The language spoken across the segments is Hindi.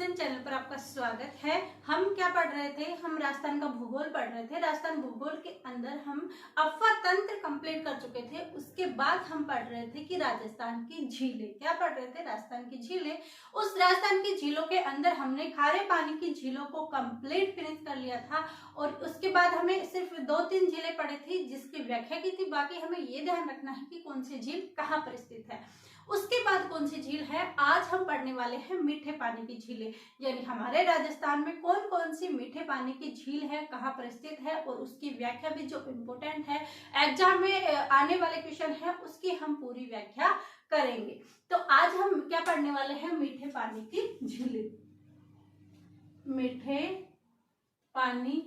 एजुकेशन चैनल पर आपका स्वागत है। हम क्या पढ़ रहे थे? हम राजस्थान का भूगोल पढ़ रहे थे। राजस्थान भूगोल के अंदर हम अफवाह तंत्र कंप्लीट कर चुके थे। उसके बाद हम पढ़ रहे थे कि राजस्थान की झीलें। क्या पढ़ रहे थे? राजस्थान की झीलें। उस राजस्थान की झीलों के अंदर हमने खारे पानी की झीलों को कंप्लीट फिनिश कर लिया था और उसके बाद हमें सिर्फ 2-3 झीलें पड़ी थी जिसकी व्याख्या की थी। बाकी हमें ये ध्यान रखना है कि कौन सी झील कहाँ पर स्थित है। उसके बाद कौन सी झील है? आज हम पढ़ने वाले हैं मीठे पानी की झीलें, यानी हमारे राजस्थान में कौन कौन सी मीठे पानी की झील है, कहाँ पर स्थित है और उसकी व्याख्या भी जो इम्पोर्टेंट है, एग्जाम में आने वाले क्वेश्चन है उसकी हम पूरी व्याख्या करेंगे। तो आज हम क्या पढ़ने वाले हैं? मीठे पानी की झीलें। मीठे पानी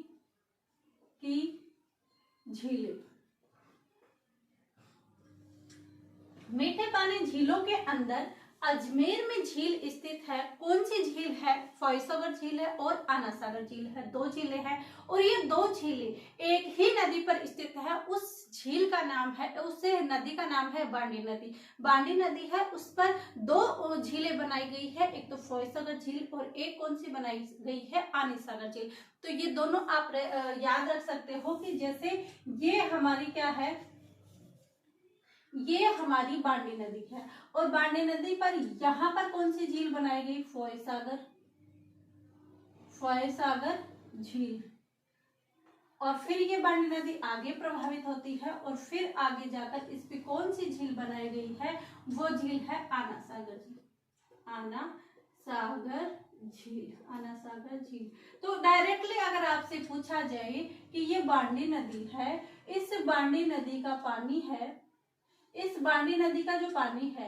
की झीलें। मीठे पानी झीलों के अंदर अजमेर में झील स्थित है। कौन सी झील है? फॉयसागर झील है और आना सागर झील है। 2 झीलें हैं और ये 2 झीलें एक ही नदी पर स्थित है। उस झील का नाम है, उस नदी का नाम है बांडी नदी। बांडी नदी है, उस पर 2 झीलें बनाई गई है, एक तो फॉयसागर झील और एक कौन सी बनाई गई है? आनी सागर झील। तो ये दोनों आप याद रख सकते हो कि जैसे ये हमारी क्या है, ये हमारी बांडी नदी है और बांडी नदी पर यहां पर कौन सी झील बनाई गई? फॉयसागर झील। और फिर ये बांडी नदी आगे प्रभावित होती है और फिर आगे जाकर इस पे कौन सी झील बनाई गई है? वो झील है आना सागर झील। आना सागर झील। तो डायरेक्टली अगर आपसे पूछा जाए कि ये बांडी नदी है, इस बांडी नदी का पानी है, इस बांडी नदी का जो पानी है,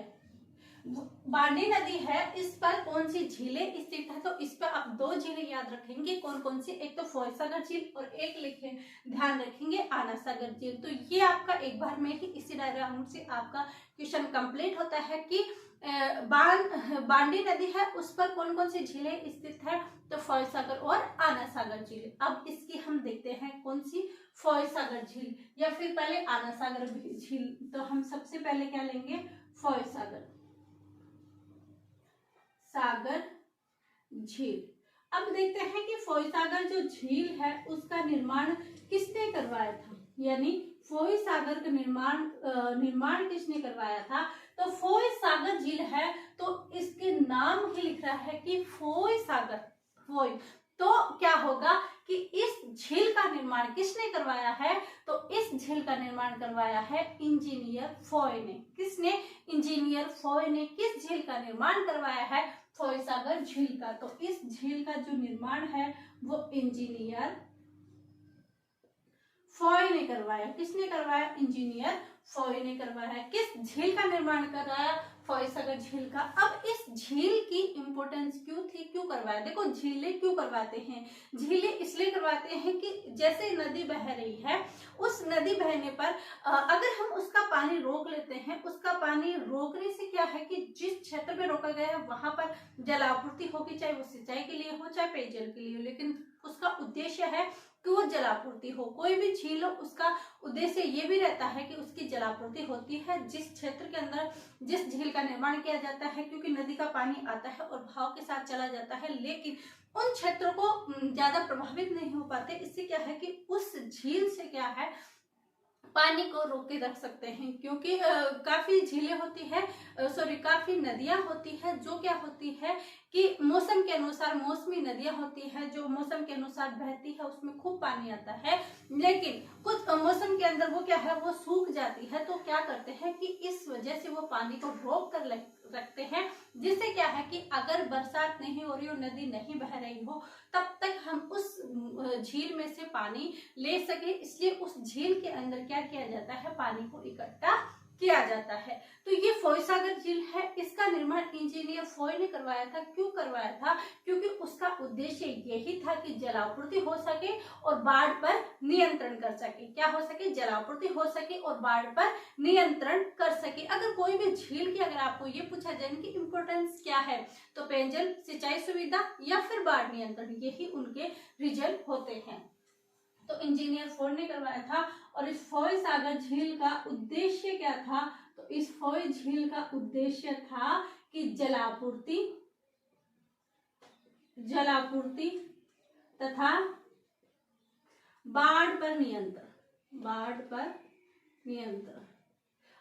बांडी नदी है, इस पर कौन सी झीलें स्थित है? तो इस पर आप 2 झीलें याद रखेंगे। कौन कौन सी? एक तो फॉयसागर झील और एक लिखे ध्यान रखेंगे आना सागर झील। तो ये आपका एक बार में ही इसी डायग्राम से आपका क्वेश्चन कंप्लीट होता है कि बांडी नदी है, उस पर कौन कौन सी झीलें स्थित है? तो फॉयसागर और आना सागर झील। अब इसकी हम देखते हैं कौन सी? फॉयसागर झील या फिर पहले आना सागर झील। तो हम सबसे पहले क्या लेंगे? फॉयसागर झील। अब देखते हैं कि फॉयसागर जो झील है उसका निर्माण किसने करवाया था, यानी फॉयसागर का निर्माण किसने करवाया था? तो फॉयसागर झील है तो इसके नाम ही लिख रहा है कि फॉयसागर। तो क्या होगा कि इस झील का निर्माण किसने करवाया है? तो इस झील का निर्माण करवाया है इंजीनियर फॉय ने। किसने? इंजीनियर फॉय ने। किस झील का निर्माण करवाया है? फॉयसागर झील का। तो इस झील का जो निर्माण है वो इंजीनियर फॉय ने करवाया। किसने करवाया? इंजीनियर फॉय ने करवाया। किस झील का निर्माण कराया? फॉयसागर झील का। अब इस झील की इंपॉर्टेंस क्यों थी, क्यों करवाया? देखो झीलें क्यों करवाते हैं? झीलें इसलिए करवाते हैं कि जैसे नदी बह रही है, उस नदी बहने पर अगर हम उसका पानी रोक लेते हैं, उसका पानी रोकने से क्या है कि जिस क्षेत्र में रोका गया है वहां पर जलापूर्ति होगी, चाहे वो सिंचाई के लिए हो चाहे पेयजल के लिए हो, लेकिन उसका उद्देश्य है कि वो जलापूर्ति हो। कोई भी झील हो उसका उद्देश्य ये भी रहता है कि उसकी जलापूर्ति होती है जिस क्षेत्र के अंदर जिस झील का निर्माण किया जाता है, क्योंकि नदी का पानी आता है और भाव के साथ चला जाता है, लेकिन उन क्षेत्रों को ज्यादा प्रभावित नहीं हो पाते। इससे क्या है कि उस झील से क्या है, पानी को रोक के रख सकते हैं, क्योंकि काफी झीलें होती है, काफी नदियां होती है जो क्या होती है कि मौसम के अनुसार, मौसमी नदियां होती है जो मौसम के अनुसार बहती है, उसमें खूब पानी आता है, लेकिन कुछ मौसम के अंदर वो क्या है, वो सूख जाती है। तो क्या करते हैं कि इस वजह से वो पानी को रोक कर रखते हैं, जिससे क्या है कि अगर बरसात नहीं हो रही हो, नदी नहीं बह रही हो, तब तक हम उस झील में से पानी ले सके। इसलिए उस झील के अंदर क्या किया जाता है? पानी को इकट्ठा किया जाता है। तो ये फॉयसागर झील है, इसका निर्माण इंजीनियर फॉय ने करवाया था। क्यों करवाया था? क्योंकि उसका उद्देश्य यही था कि जलापूर्ति हो सके और बाढ़ पर नियंत्रण कर सके। क्या हो सके? जलापूर्ति हो सके और बाढ़ पर नियंत्रण कर सके। अगर कोई भी झील की अगर आपको ये पूछा जाए कि इंपॉर्टेंस क्या है, तो पेयजल, सिंचाई सुविधा या फिर बाढ़ नियंत्रण, यही उनके रीजन होते हैं। तो इंजीनियर फॉय ने करवाया था। और इस फॉयसागर झील का उद्देश्य क्या था? तो इस फॉय झील का उद्देश्य था कि जलापूर्ति जलापूर्ति तथा बाढ़ पर नियंत्रण, बाढ़ पर नियंत्रण।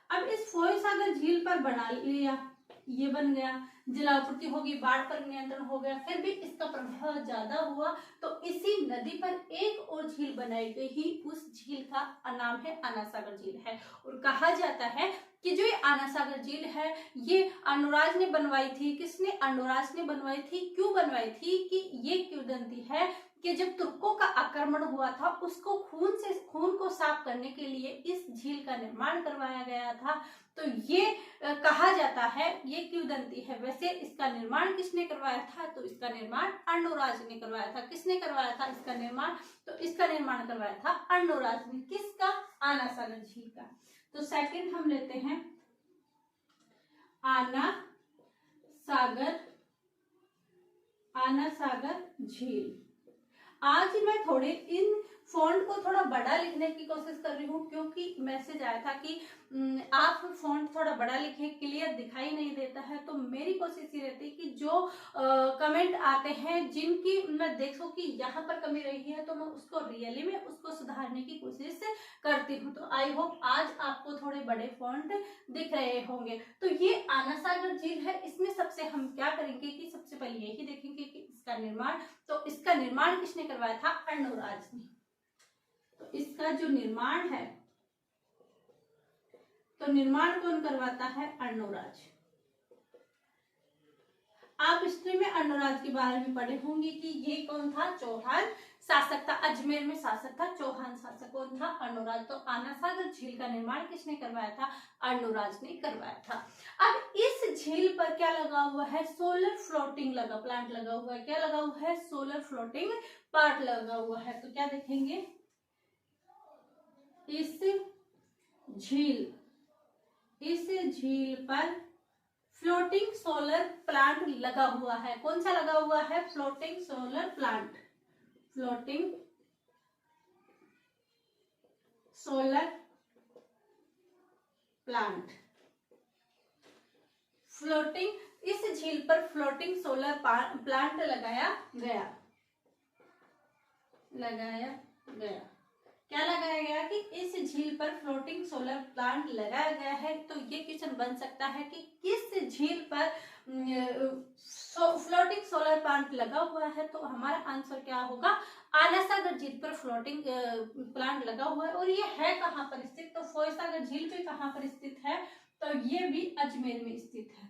अब इस फोय सागर झील पर बना लिया, ये बन गया, जलापूर्ति होगी, बाढ़ पर नियंत्रण हो गया, फिर भी इसका प्रभाव ज्यादा हुआ तो इसी नदी पर एक और झील बनाई गई ही, उस झील का नाम है आना सागर झील है। और कहा जाता है कि जो ये आना सागर झील है ये अर्णोराज ने बनवाई थी। किसने? अर्णोराज ने बनवाई थी। क्यों बनवाई थी? कि ये किंवदंती है कि जब तुर्कों का आक्रमण हुआ था उसको खून को साफ करने के लिए इस झील का निर्माण करवाया गया था। तो ये कहा जाता है, ये किंवदंती है। वैसे इसका निर्माण किसने करवाया था? तो इसका निर्माण अर्णोराज ने करवाया था। किसने करवाया था इसका निर्माण? तो इसका निर्माण करवाया था अर्णोराज ने। किसका? आना सागर झील का। तो सेकंड हम लेते हैं आना सागर झील। आज मैं थोड़े इन फॉन्ट को थोड़ा बड़ा लिखने की कोशिश कर रही हूँ, क्योंकि मैसेज आया था कि आप फॉन्ट थोड़ा बड़ा लिखें, क्लियर दिखाई नहीं देता है। तो मेरी कोशिश ये रहती है कि जो कमेंट आते हैं जिनकी मैं देखूं कि यहाँ पर कमी रही है तो मैं उसको रियली में उसको सुधारने की कोशिश करती हूँ। तो आई होप आज आपको थोड़े बड़े फॉन्ट दिख रहे होंगे। तो ये आना सागर झील है, इसमें सबसे हम क्या करेंगे कि सबसे पहले यही देखेंगे कि इसका निर्माण, तो इसका निर्माण किसने करवाया था? अर्णोराज ने। तो इसका जो निर्माण है, तो निर्माण कौन करवाता है? अर्णोराज। आप हिस्ट्री में अर्णोराज के बारे में पढ़े होंगे कि ये कौन था? चौहान शासक था। अजमेर में शासक था, चौहान शासक कौन था? अर्णोराज। तो आना सागर झील का निर्माण किसने करवाया था? अर्णोराज ने करवाया था। अब इस झील पर क्या लगा हुआ है? सोलर फ्लोटिंग प्लांट लगा हुआ है। क्या लगा हुआ है? सोलर फ्लोटिंग प्लांट लगा हुआ है। तो क्या देखेंगे? इस झील पर फ्लोटिंग सोलर प्लांट लगा हुआ है। कौन सा लगा हुआ है? Floating solar plant. Floating solar plant. Floating, इस झील पर फ्लोटिंग सोलर प्लांट लगाया गया। क्या लगाया गया? कि इस झील पर फ्लोटिंग सोलर प्लांट लगाया गया है। तो ये क्वेश्चन बन सकता है कि किस झील पर फ्लोटिंग सोलर प्लांट लगा हुआ है? तो हमारा आंसर क्या होगा? आना सागर झील पर फ्लोटिंग प्लांट लगा हुआ है। और ये है कहाँ पर स्थित? तो फोय सागर झील भी कहाँ पर स्थित है? तो ये भी अजमेर में स्थित है।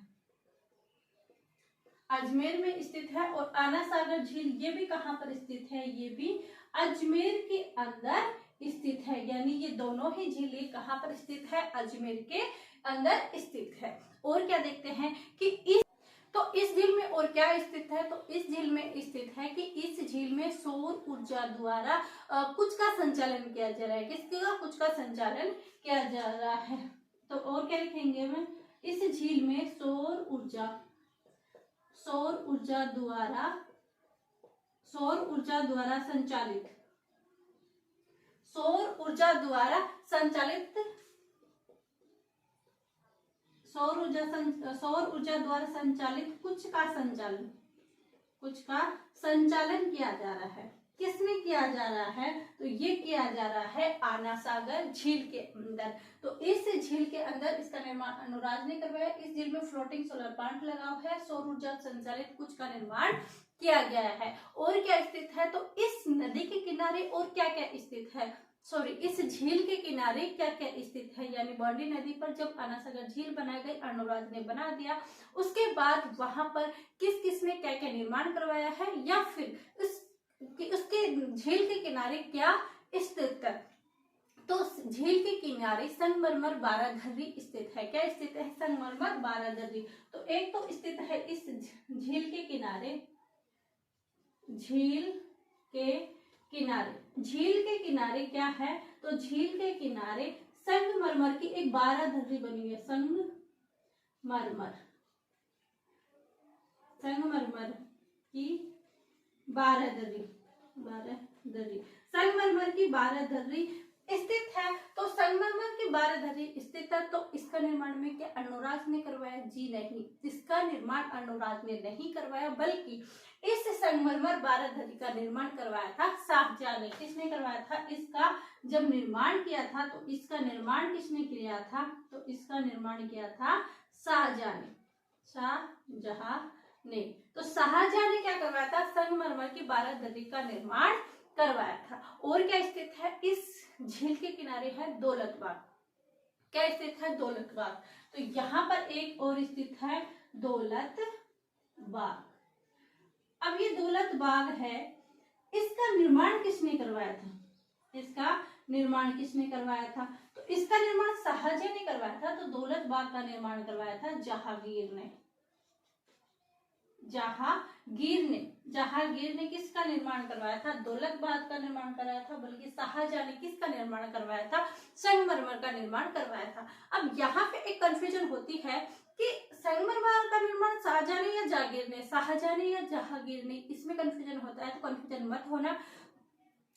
अजमेर में स्थित है। और आना सागर झील ये भी कहाँ पर स्थित है? ये भी अजमेर के अंदर स्थित है। यानी ये दोनों ही झीलें कहाँ पर स्थित है? अजमेर के अंदर स्थित है। और क्या देखते हैं कि इस झील में और क्या स्थित है? तो इस झील में स्थित है कि इस झील में सौर ऊर्जा द्वारा कुछ का संचालन किया जा रहा है। किसका? कुछ का संचालन किया जा रहा है। तो और क्या लिखेंगे मैं? इस झील में सौर ऊर्जा द्वारा संचालित कुछ का संचालन किया जा रहा है। किसमें किया जा रहा है? तो ये किया जा रहा है आना सागर झील के अंदर। तो इस झील के अंदर इसका निर्माण अर्णोराज ने करवाया। इस झील में फ्लोटिंग सोलर प्लांट लगा हुआ है, सौर ऊर्जा संचालित कुछ का निर्माण किया गया है। और क्या स्थित है? तो इस नदी के किनारे और क्या क्या स्थित है? इस झील के किनारे क्या क्या स्थित है? यानी बॉर्डी नदी पर जब आना सागर झील बनाई गई, अर्णोराज ने बना दिया, उसके बाद वहां पर किस किस ने क्या क्या निर्माण करवाया है, या फिर उसके झील के किनारे क्या स्थित है? तो झील के किनारे संगमरमर बारादर्री स्थित है। क्या स्थित है? संगमरमर बारादर्री। तो एक तो स्थित है इस झील के किनारे, झील के किनारे क्या है? तो झील के किनारे संगमरमर की एक बारादर्री बनी है। संगमरमर की बारादर्री संगमरमर की बारादर्री स्थित है। तो संगमरमर की बारादर्री स्थित है। तो इसका निर्माण में क्या अर्णोराज ने करवाया? जी नहीं, इसका निर्माण अर्णोराज ने नहीं करवाया, बल्कि इस संगमरमर बारादरी का निर्माण करवाया था शाहजहां ने। किसने करवाया था? इसका जब निर्माण किया था तो इसका निर्माण किसने किया था? तो इसका निर्माण किया था शाहजहां ने। शाहजहां ने। तो शाहजहां ने क्या करवाया था? संगमरमर की बारादरी का निर्माण करवाया था। और क्या स्थित है? इस झील के किनारे है दौलत बाग। क्या स्थित है? दौलत बाग। तो यहाँ पर एक और स्थित है दौलत बाग। अब ये दौलत बाग है, इसका निर्माण किसने करवाया था? इसका निर्माण किसने करवाया था? तो इसका निर्माण शाहजहां ने करवाया था। तो दौलत बाग का निर्माण करवाया था जहांगीर ने। जहांगीर ने किसका निर्माण करवाया था? दौलत बाग का निर्माण कराया था, बल्कि शाहजहां ने किसका निर्माण करवाया था? संगमरमर का निर्माण करवाया था। अब यहाँ पे एक कंफ्यूजन होती है कि संगमरमर का निर्माण शाहजहां ने या जहांगीर ने, शाहजहां ने या जहांगीर ने, इसमें कंफ्यूजन होता है। तो कंफ्यूजन मत होना,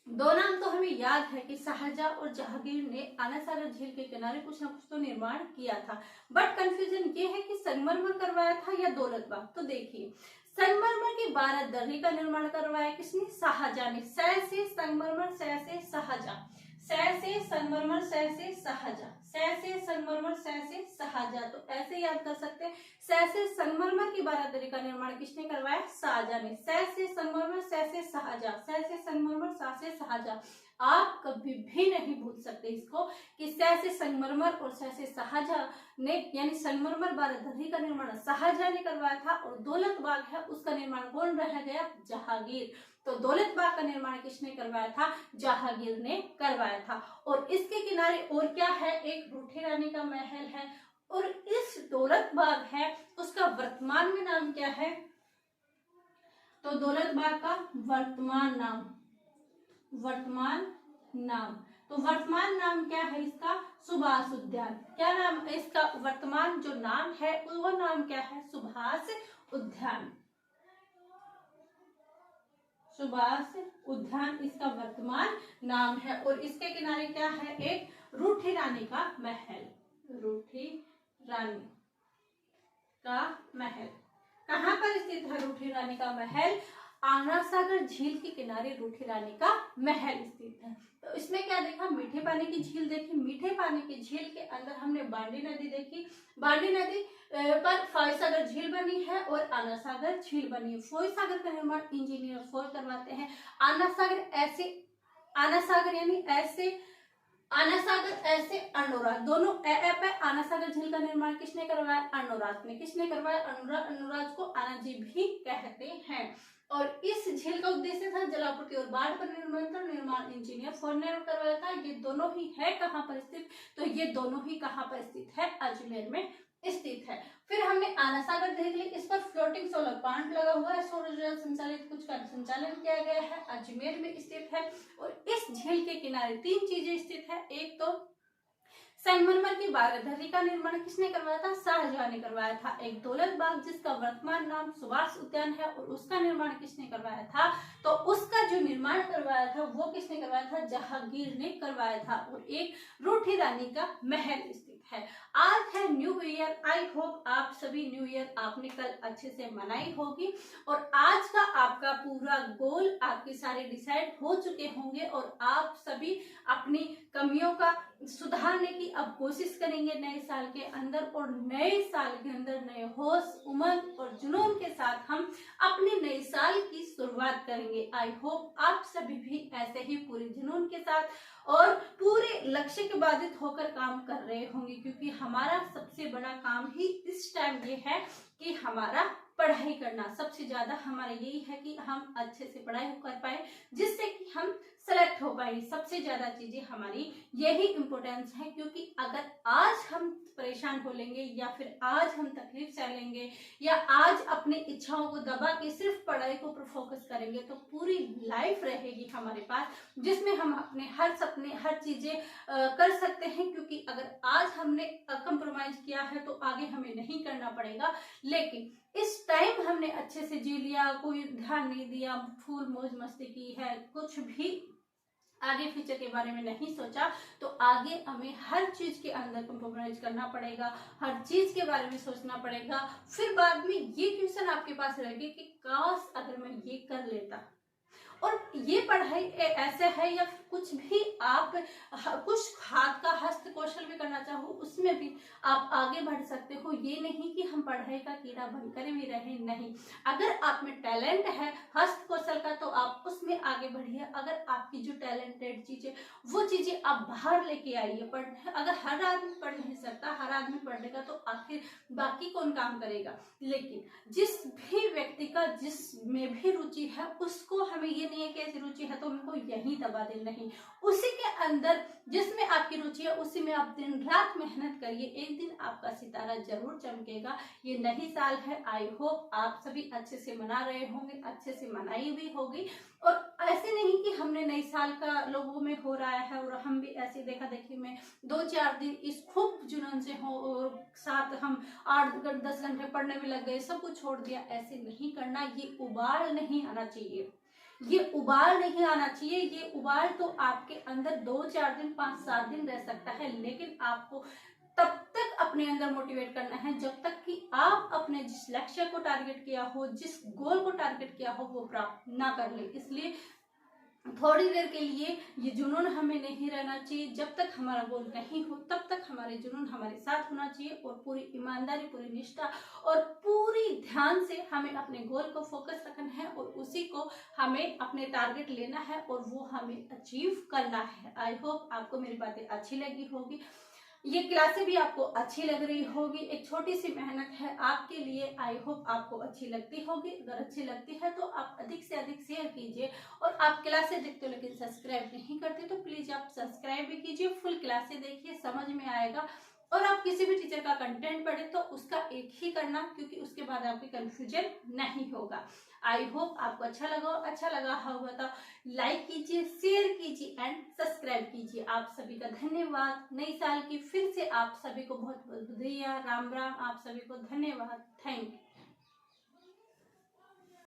दो नाम तो हमें याद है कि शाहजहां और जहांगीर ने आना सागर झील के किनारे कुछ ना कुछ तो निर्माण किया था। बट कंफ्यूजन ये है कि संगमरमर करवाया था या दौलत बाग। तो देखिए, संगमरमर की बारादरी का निर्माण करवाया किसने? शाहजहां ने। सै से संगमरमर, सै से शाहजहां, सै से संगमरमर, सै से शाहजहां, सै से संगमरमर, सै से शाहजहां। तो ऐसे याद कर सकते हैं, सै से संगमरमर की बारादरी का निर्माण किसने करवाया? शाहजहां ने। सै से संगमरमर, सै से शाहजहां, सै से संगमरमर, सा से शाहजहां। आप कभी भी नहीं भूल सकते इसको कि सै से संगमरमर और सै से शाहजहां ने, यानी संगमरमर बारादरी का निर्माण शाहजहां ने करवाया था और दौलत बाग है उसका निर्माण कौन रह गया? जहांगीर। तो दौलत बाग का निर्माण किसने करवाया था? जहांगीर ने करवाया था। और इसके किनारे और क्या है? एक रूठी रानी का महल है। और इस दौलत बाग है उसका वर्तमान में नाम क्या है? तो दौलत बाग का वर्तमान नाम, तो वर्तमान नाम क्या है इसका? सुभाष उद्यान। क्या नाम इसका? वर्तमान जो नाम है वो नाम क्या है? सुभाष उद्यान। सुभाष उद्यान इसका वर्तमान नाम है। और इसके किनारे क्या है? एक रूठी रानी का महल। रूठी रानी का महल कहाँ पर स्थित है? रूठी रानी का महल आना सागर झील के किनारे रूठी रानी का महल स्थित है। तो इसमें क्या देखा? मीठे पानी की झील देखी। मीठे पानी की झील के अंदर हमने बांडी नदी देखी। बांडी नदी पर फोय सागर झील बनी है और आना सागर झील बनी है। फोय सागर का निर्माण इंजीनियर फोय करवाते हैं। आना सागर यानी ऐसे, आना सागर ऐसे, अर्णोराज, दोनों ए पे आना सागर झील का निर्माण किसने करवाया? अर्णोराज ने। किसने करवाया? अर्णोराज को आना जी भी कहते हैं। और इस झील का उद्देश्य था जलापूर्ति और बाढ़ पर निर्माण इंजीनियर फोय ने करवाया था। ये दोनों ही है कहाँ पर स्थित? तो ये दोनों ही कहाँ पर स्थित है? अजमेर में स्थित है। फिर हमने आना सागर देख ली, इस पर फ्लोटिंग सोलर प्लांट लगा हुआ है, सौर ऊर्जा संचालित कुछ का संचालन किया गया है, अजमेर में स्थित है। और इस झील के किनारे तीन चीजें स्थित है। एक तो संगमरमर की बारादरी का निर्माण किसने करवाया था? शाहजहां ने करवाया था। एक दौलत बाग जिसका वर्तमान नाम सुभाष उद्यान है और उसका निर्माण किसने करवाया था? तो उसका जो निर्माण करवाया था वो किसने करवाया था? जहांगीर ने करवाया था। और एक रूठी रानी का महल स्थित है। आज है न्यू ईयर। आई होप आप सभी न्यू ईयर आपने कल अच्छे से मनाई होगी और आज का आपका पूरा गोल आपके सारे डिसाइड हो चुके होंगे और आप सभी अपनी कमियों का सुधारने की अब कोशिश करेंगे नए साल के अंदर। और नए साल के अंदर नए होश, उमंग और जुनून के साथ हम अपने नए साल की शुरुआत करेंगे। आई होप आप सभी भी ऐसे ही पूरे जुनून के साथ और पूरे लक्ष्य के बाधित होकर काम कर रहे होंगे, क्योंकि हमारा सबसे बड़ा काम ही इस टाइम ये है कि हमारा पढ़ाई करना। सबसे ज्यादा हमारा यही है कि हम अच्छे से पढ़ाई कर पाए जिससे कि हम सेलेक्ट हो पाए। सबसे ज्यादा चीजें हमारी यही इम्पोर्टेंस है, क्योंकि अगर आज हम परेशान हो लेंगे या फिर आज हम तकलीफ सह लेंगे या आज अपनी इच्छाओं को दबा के सिर्फ पढ़ाई को ऊपर फोकस करेंगे तो पूरी लाइफ रहेगी हमारे पास जिसमें हम अपने हर सपने, हर चीजें कर सकते हैं। क्योंकि अगर आज हमने कंप्रोमाइज किया है तो आगे हमें नहीं करना पड़ेगा। लेकिन इस टाइम हमने अच्छे से जी लिया, कोई ध्यान नहीं दिया, फूल मौज मस्ती की है, कुछ भी आगे फ्यूचर के बारे में नहीं सोचा, तो आगे हमें हर चीज के अंदर कंप्रोमाइज करना पड़ेगा, हर चीज के बारे में सोचना पड़ेगा। फिर बाद में ये क्वेश्चन आपके पास रहेगी कि काश अगर मैं ये कर लेता। और ये पढ़ाई ऐसे है या कुछ भी आप कुछ हाथ का हस्त कौशल भी करना चाहो, उसमें भी आप आगे बढ़ सकते हो। ये नहीं कि हम पढ़ाई का कीड़ा बनकर भी रहे, नहीं। अगर आप में टैलेंट है हस्त कौशल का, तो आप उसमें आगे बढ़िए। अगर आपकी जो टैलेंटेड चीजें, वो चीजें आप बाहर लेके आइए। पढ़ अगर हर आदमी पढ़ नहीं सकता, हर आदमी पढ़ लेगा, तो आखिर बाकी कौन काम करेगा। लेकिन जिस भी व्यक्ति का जिसमें भी रुचि है, उसको हमें ये नहीं है कि ऐसी रुचि है तो उनको यही दबा दे, नहीं। उसी के अंदर जिसमें आपकी रुचि है, उसी में आप दिन रात मेहनत करिए, एक दिन आपका सितारा जरूर चमकेगा। ये नई साल है, आई होप आप सभी अच्छे से मना रहे होंगे, अच्छे से मनाई भी होगी। और ऐसे नहीं कि हमने नई साल का लोगों में हो रहा है और हम भी ऐसे देखा देखी में 2-4 दिन इस खूब जुनून से हो, और साथ हम 8-10 घंटे पढ़ने में लग गए, सब कुछ छोड़ दिया। ऐसे नहीं करना, ये उबाल नहीं आना चाहिए, ये उबाल नहीं आना चाहिए। ये उबाल तो आपके अंदर 2-4 दिन 5-7 दिन रह सकता है, लेकिन आपको तब तक अपने अंदर मोटिवेट करना है जब तक कि आप अपने जिस लक्ष्य को टारगेट किया हो, जिस गोल को टारगेट किया हो, वो प्राप्त ना कर ले। इसलिए थोड़ी देर के लिए ये जुनून हमें नहीं रहना चाहिए। जब तक हमारा गोल नहीं हो, तब तक हमारे जुनून हमारे साथ होना चाहिए, और पूरी ईमानदारी, पूरी निष्ठा और पूरी ध्यान से हमें अपने गोल को फोकस रखना है, और उसी को हमें अपने टारगेट लेना है, और वो हमें अचीव करना है। आई होप आपको मेरी बातें अच्छी लगी होगी, ये क्लासें भी आपको अच्छी लग रही होगी। एक छोटी सी मेहनत है आपके लिए, आई होप आपको अच्छी लगती होगी। अगर अच्छी लगती है तो आप अधिक से अधिक शेयर कीजिए। और आप क्लासें देखते हो लेकिन सब्सक्राइब नहीं करते, तो प्लीज आप सब्सक्राइब भी कीजिए, फुल क्लासें देखिए, समझ में आएगा। और आप किसी भी टीचर का कंटेंट पढ़े तो उसका एक ही करना, क्योंकि उसके बाद आपकी कंफ्यूजन नहीं होगा। आई होप आपको अच्छा लगा होगा तो लाइक कीजिए, शेयर कीजिए एंड सब्सक्राइब कीजिए। आप सभी का धन्यवाद। नई साल की फिर से आप सभी को बहुत बहुत बधाई, राम राम। आप सभी को धन्यवाद, थैंक यू।